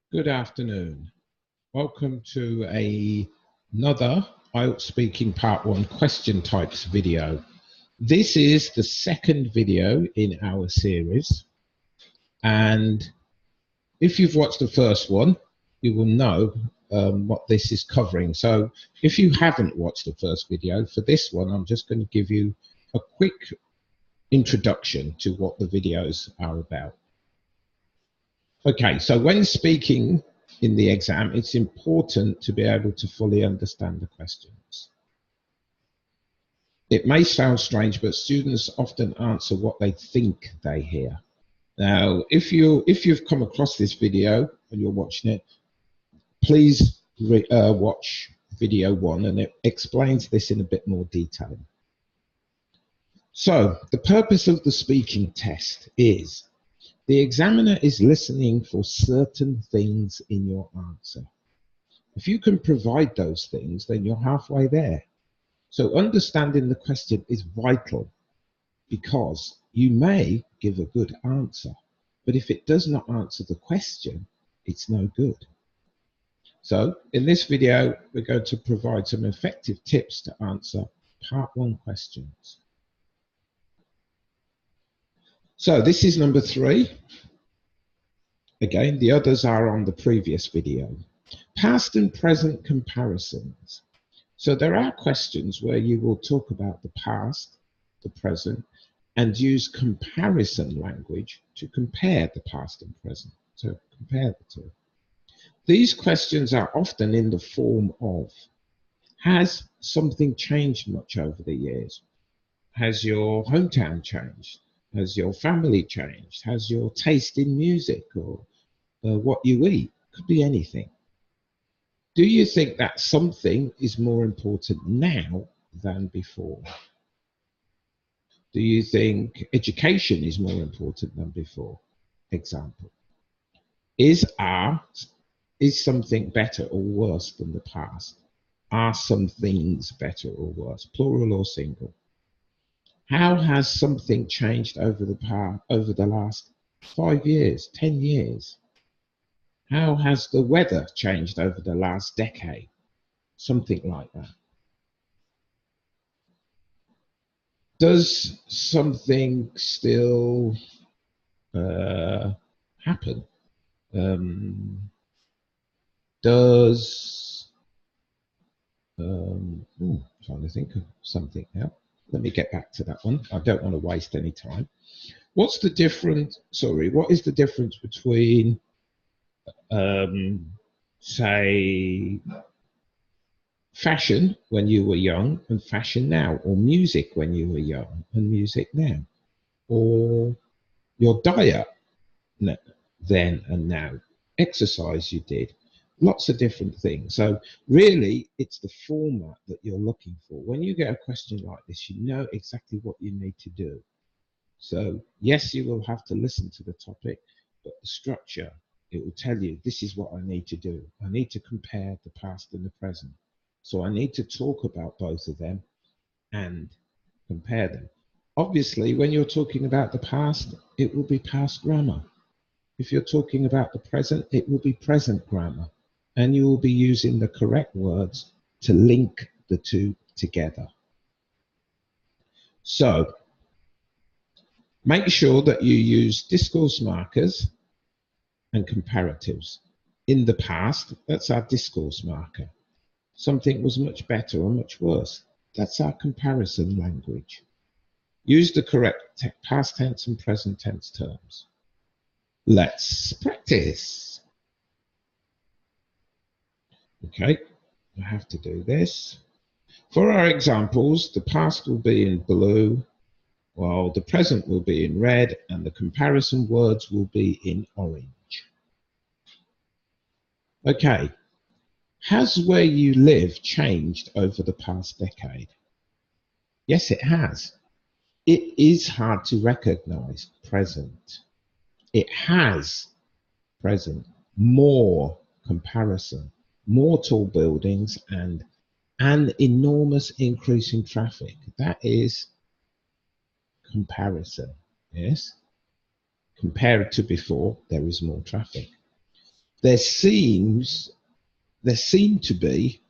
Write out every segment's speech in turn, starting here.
Good afternoon. Welcome to another IELTS Speaking Part 1 question types video. This is the second video in our series, and if you've watched the first one, you will know what this is covering. So if you haven't watched the first video, for this one I'm just going to give you a quick introduction to what the videos are about. Okay, so when speaking in the exam, it's important to be able to fully understand the questions. It may sound strange, but students often answer what they think they hear. Now, if you've come across this video and you're watching it, please watch video 1, and it explains this in a bit more detail. So, the purpose of the speaking test is the examiner is listening for certain things in your answer. If you can provide those things, then you're halfway there. So understanding the question is vital, because you may give a good answer, but if it does not answer the question, it's no good. So in this video, we're going to provide some effective tips to answer Part 1 questions. So this is number 3. Again, the others are on the previous video. Past and present comparisons. So there are questions where you will talk about the past, the present, and use comparison language to compare the past and present, to compare the two. These questions are often in the form of, has something changed much over the years? Has your hometown changed? Has your family changed? Has your taste in music or what you eat? Could be anything. Do you think that something is more important now than before? Do you think education is more important than before? Example. Is something better or worse than the past? Are some things better or worse? Plural or single? How has something changed over the last 5 years, 10 years? How has the weather changed over the last decade? Something like that. Does something still happen? Trying to think of something now. Let me get back to that one. I don't want to waste any time. What is the difference between, say, fashion when you were young and fashion now, or music when you were young and music now, or your diet then and now, exercise you did, lots of different things. So really it's the format that you're looking for. When you get a question like this, you know exactly what you need to do. So yes, you will have to listen to the topic, but the structure, it will tell you, this is what I need to do. I need to compare the past and the present. So I need to talk about both of them and compare them. Obviously, when you're talking about the past, it will be past grammar. If you're talking about the present, it will be present grammar. And you will be using the correct words to link the two together. So, make sure that you use discourse markers and comparatives. In the past, that's our discourse marker. Something was much better or much worse. That's our comparison language. Use the correct past tense and present tense terms. Let's practice. Okay, I have to do this. For our examples, the past will be in blue, while the present will be in red, and the comparison words will be in orange. Okay, has where you live changed over the past decade? Yes, it has. It is hard to recognize, present. It has, present, more, comparison, more tall buildings, and an enormous increase in traffic. That is comparison, yes? Compared to before, there is more traffic. there seem to be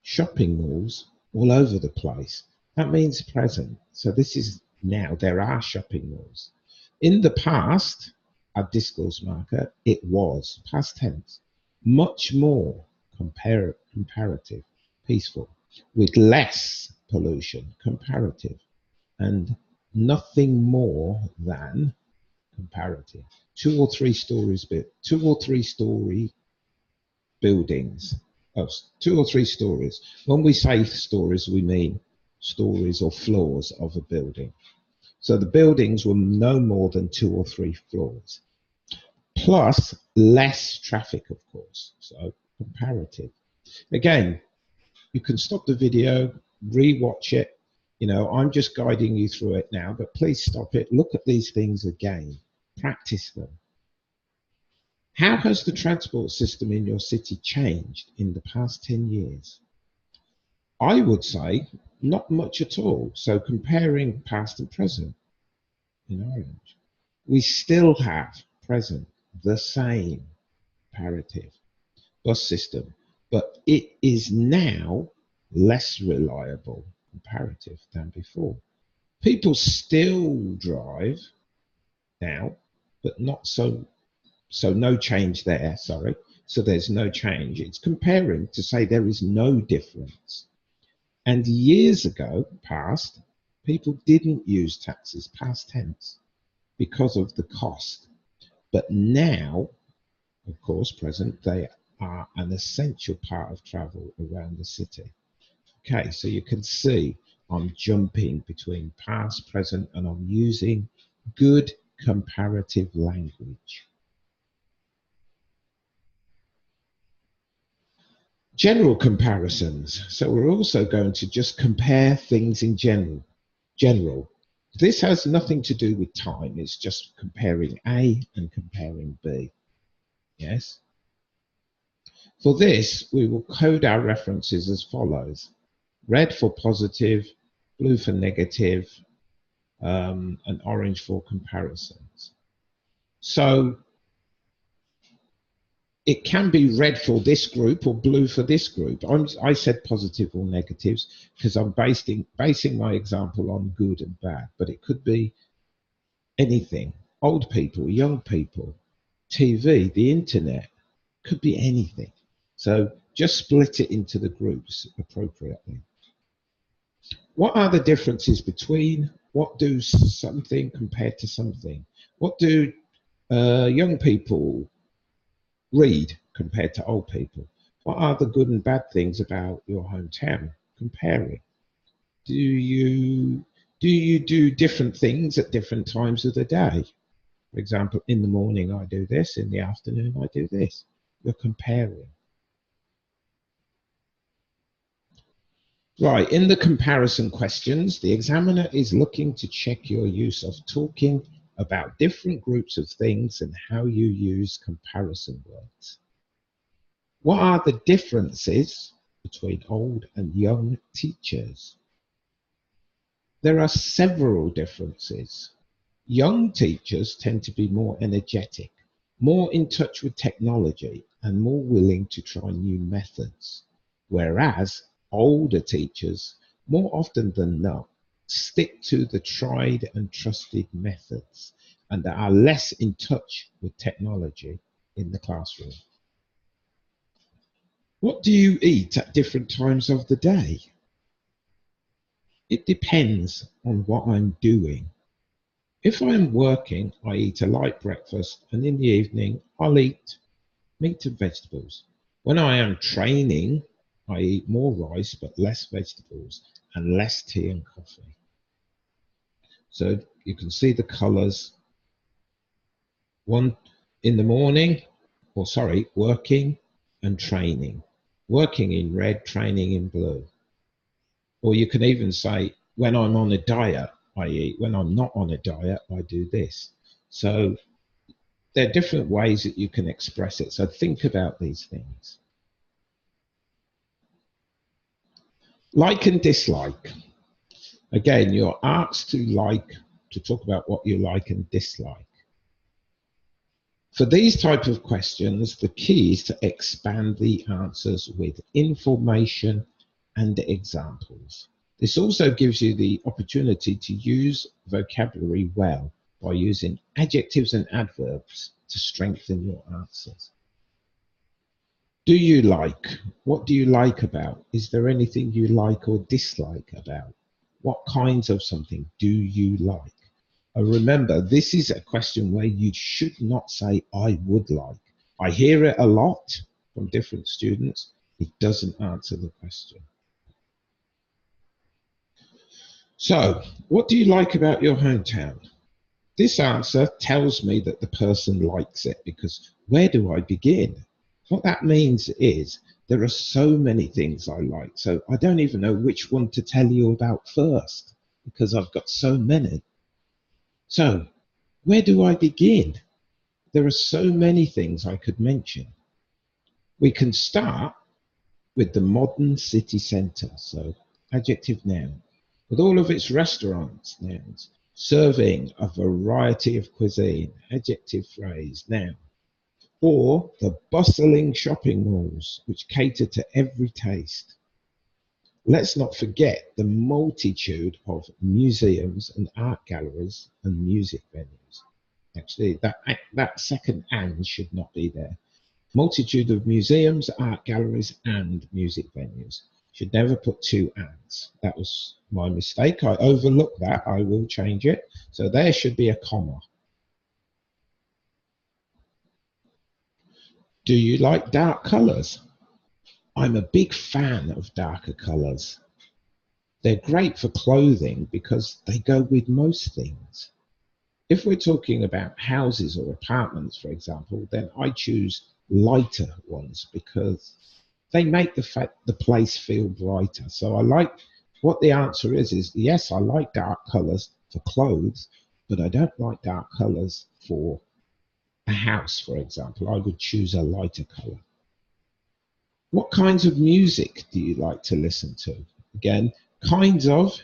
shopping malls all over the place. That means present. So this is now, there are shopping malls. In the past, a discourse marker, it was past tense, much more comparative, peaceful, with less pollution, comparative, and nothing more than comparative. Two or three story buildings. Oh, two or three stories. When we say stories, we mean stories or floors of a building. So the buildings were no more than two or three floors, plus less traffic, of course. So comparative. Again, you can stop the video, re-watch it. You know, I'm just guiding you through it now, but please stop it. Look at these things again. Practice them. How has the transport system in your city changed in the past 10 years? I would say not much at all. So comparing past and present in orange, we still have present the same comparative bus system, but it is now less reliable comparative than before. People still drive now, but not so no change there, sorry. So there's no change. It's comparing to say there is no difference. And years ago, past, people didn't use taxis, past tense, because of the cost. But now, of course, present, they are an essential part of travel around the city. Okay, so you can see I'm jumping between past, present, and I'm using good comparative language. General comparisons. So we're also going to just compare things in general. This has nothing to do with time. It's just comparing A and comparing B. Yes. For this, we will code our references as follows. Red for positive, blue for negative, and orange for comparisons. So it can be red for this group or blue for this group. I said positive or negatives because I'm basing my example on good and bad, but it could be anything. Old people, young people, TV, the internet, could be anything. So just split it into the groups appropriately. What are the differences between what do something compared to something? What do young people read compared to old people? What are the good and bad things about your hometown? Comparing. Do you do different things at different times of the day? For example, in the morning I do this, in the afternoon I do this. You're comparing. Right, in the comparison questions, the examiner is looking to check your use of talking about different groups of things and how you use comparison words. What are the differences between old and young teachers? There are several differences. Young teachers tend to be more energetic, more in touch with technology, and more willing to try new methods, whereas older teachers, more often than not, stick to the tried and trusted methods and are less in touch with technology in the classroom. What do you eat at different times of the day? It depends on what I'm doing. If I'm working, I eat a light breakfast, and in the evening, I'll eat meat and vegetables. When I am training, I eat more rice but less vegetables and less tea and coffee. So you can see the colours. One in the morning, or sorry, working and training. Working in red, training in blue. Or you can even say, when I'm on a diet, I eat. When I'm not on a diet, I do this. So there are different ways that you can express it. So think about these things. Like and dislike. Again, you're asked to talk about what you like and dislike. For these type of questions, the key is to expand the answers with information and examples. This also gives you the opportunity to use vocabulary well by using adjectives and adverbs to strengthen your answers. Do you like? What do you like about? Is there anything you like or dislike about? What kinds of something do you like? Remember, this is a question where you should not say, I would like. I hear it a lot from different students. It doesn't answer the question. So, what do you like about your hometown? This answer tells me that the person likes it, because where do I begin? What that means is there are so many things I like, so I don't even know which one to tell you about first, because I've got so many. So, where do I begin? There are so many things I could mention. We can start with the modern city centre, so adjective noun, with all of its restaurants, nouns, serving a variety of cuisine, adjective phrase, noun, or the bustling shopping malls which cater to every taste. Let's not forget the multitude of museums and art galleries and music venues. Actually, that second "and" should not be there. Multitude of museums, art galleries, and music venues. Should never put two "ands." That was my mistake. I overlooked that. I will change it. So there should be a comma. Do you like dark colours? I'm a big fan of darker colours. They're great for clothing because they go with most things. If we're talking about houses or apartments, for example, then I choose lighter ones because they make the place feel brighter. So I like, what the answer is yes, I like dark colours for clothes, but I don't like dark colours for a house, for example. I would choose a lighter colour. What kinds of music do you like to listen to? Again, kinds of,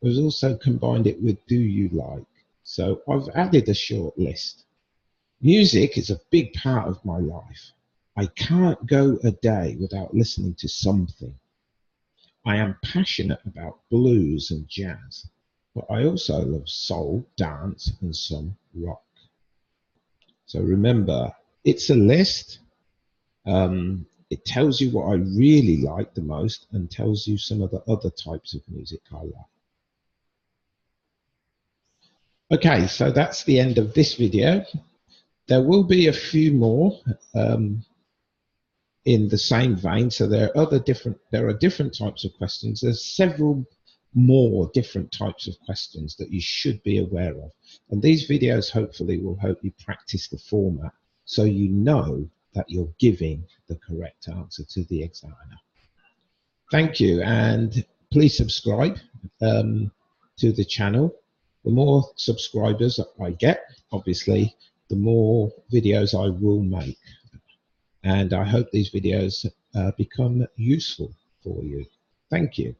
we've also combined it with do you like. So I've added a short list. Music is a big part of my life. I can't go a day without listening to something. I am passionate about blues and jazz, but I also love soul, dance, and some rock. So remember, it's a list. It tells you what I really like the most and tells you some of the other types of music I like. Okay, so that's the end of this video. There will be a few more in the same vein. So there are different types of questions. There's several more different types of questions that you should be aware of. And these videos hopefully will help you practice the format so you know that you're giving the correct answer to the examiner. Thank you, and please subscribe to the channel. The more subscribers I get, obviously, the more videos I will make. And I hope these videos become useful for you. Thank you.